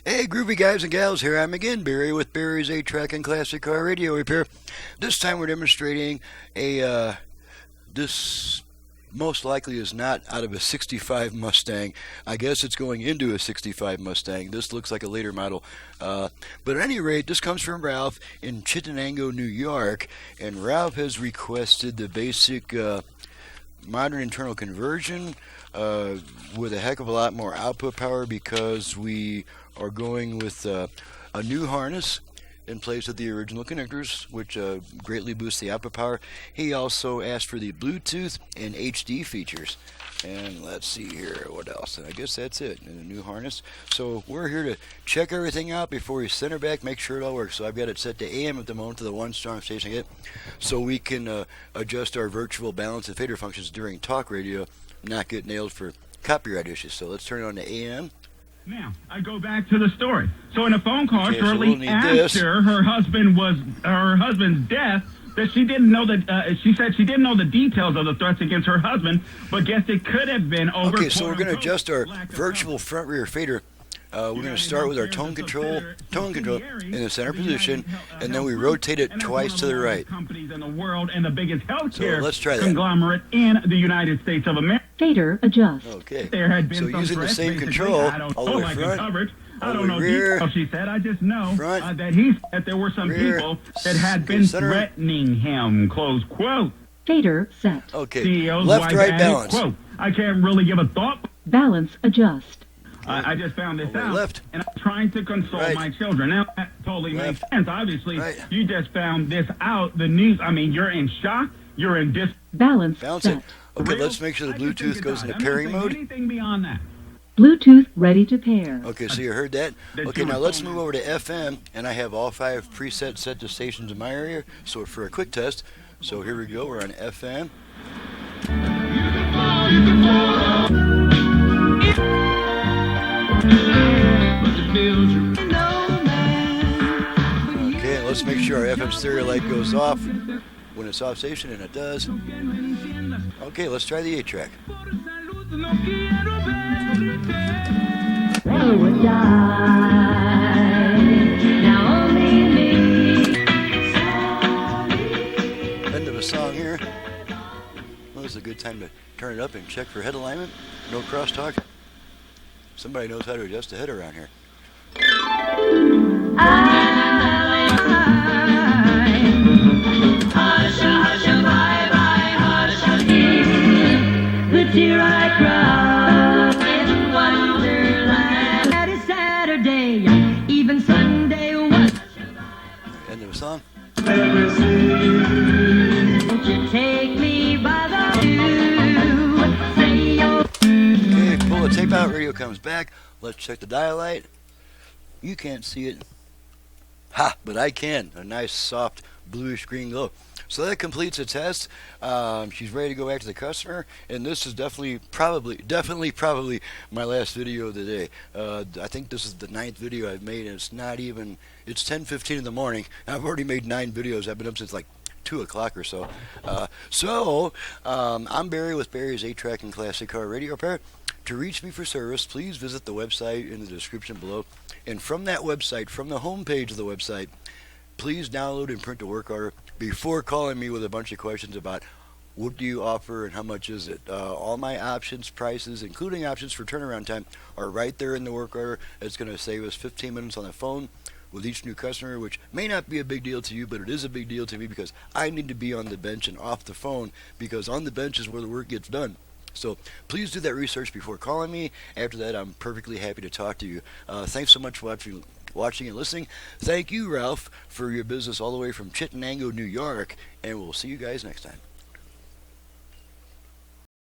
Hey, groovy guys and gals, here I'm again, Barry, with Barry's 8-Track and Classic Car Radio Repair. This time we're demonstrating this most likely is not out of a 65 Mustang. I guess it's going into a 65 Mustang. This looks like a later model. But at any rate, this comes from Ralph in Chittenango, New York. And Ralph has requested the basic modern internal conversion with a heck of a lot more output power because we are going with a new harness in place of the original connectors, which greatly boosts the output power. He also asked for the Bluetooth and HD features. And let's see here, what else? And I guess that's it, in a new harness. So we're here to check everything out before we send her back, make sure it all works. So I've got it set to AM at the moment, to the one strong station I get, so we can adjust our virtual balance and fader functions during talk radio, not get nailed for copyright issues. So let's turn it on to AM. Now, I go back to the story. So in a phone call shortly after her husband's death, that she didn't know that she said she didn't know the details of the threats against her husband, but guessed it could have been over. Okay, so we're going to adjust our virtual front rear fader. We're going to start with our tone control in the center position, and then we rotate it twice to the right. Companies in the world and the biggest healthcare let's try that. conglomerate in the United States of America. Fader adjust. Okay. There had been so some using the threats, same basically. control, I don't all the know way like the front, coverage. I all don't the know way rear, details, she said. I just know front, that there were some rear, people that had been center. threatening him, close quote. Fader set. Okay, CEO's left, wife right, added, balance. Quote, I can't really give a thought. Balance adjust. I just found this out, left, and I'm trying to console right, my children. Now, that totally left, makes sense. Obviously, right. you just found this out. The news, I mean, you're in shock. You're in Balance it. set. Okay, let's make sure the Bluetooth goes into pairing mode. Anything beyond that. Bluetooth ready to pair. Okay, so you heard that. Okay, now let's move over to FM, and I have all 5 presets set to stations in my area. So for a quick test, so here we go. We're on FM. Okay, let's make sure our FM stereo light goes off when it's off station, and it does. Okay, let's try the 8-track. End of a song here. Well, this is a good time to turn it up and check for head alignment. No crosstalk. Somebody knows how to adjust the head around here. The tear I cry in wonderland. That is Saturday, even Sunday was. End of a song. Won't you take me by the view? Say your. Okay, pull the tape out. Radio comes back. Let's check the dial light. You can't see it. Ha! But I can. A nice, soft, bluish green glow. So that completes the test. She's ready to go back to the customer, and this is definitely, probably my last video of the day. I think this is the 9th video I've made, and it's not even. It's 10:15 in the morning. I've already made 9 videos. I've been up since like 2 o'clock or so. I'm Barry with Barry's 8-Track and Classic Car Radio Repair. To reach me for service, please visit the website in the description below. And from that website, from the home page of the website, please download and print a work order before calling me with a bunch of questions about what do you offer and how much is it. All my options, prices, including options for turnaround time, are right there in the work order. It's going to save us 15 minutes on the phone with each new customer, which may not be a big deal to you, but it is a big deal to me because I need to be on the bench and off the phone, because on the bench is where the work gets done. So please do that research before calling me. After that, I'm perfectly happy to talk to you. Thanks so much for watching and listening. Thank you, Ralph, for your business all the way from Chittenango, New York, and we'll see you guys next time.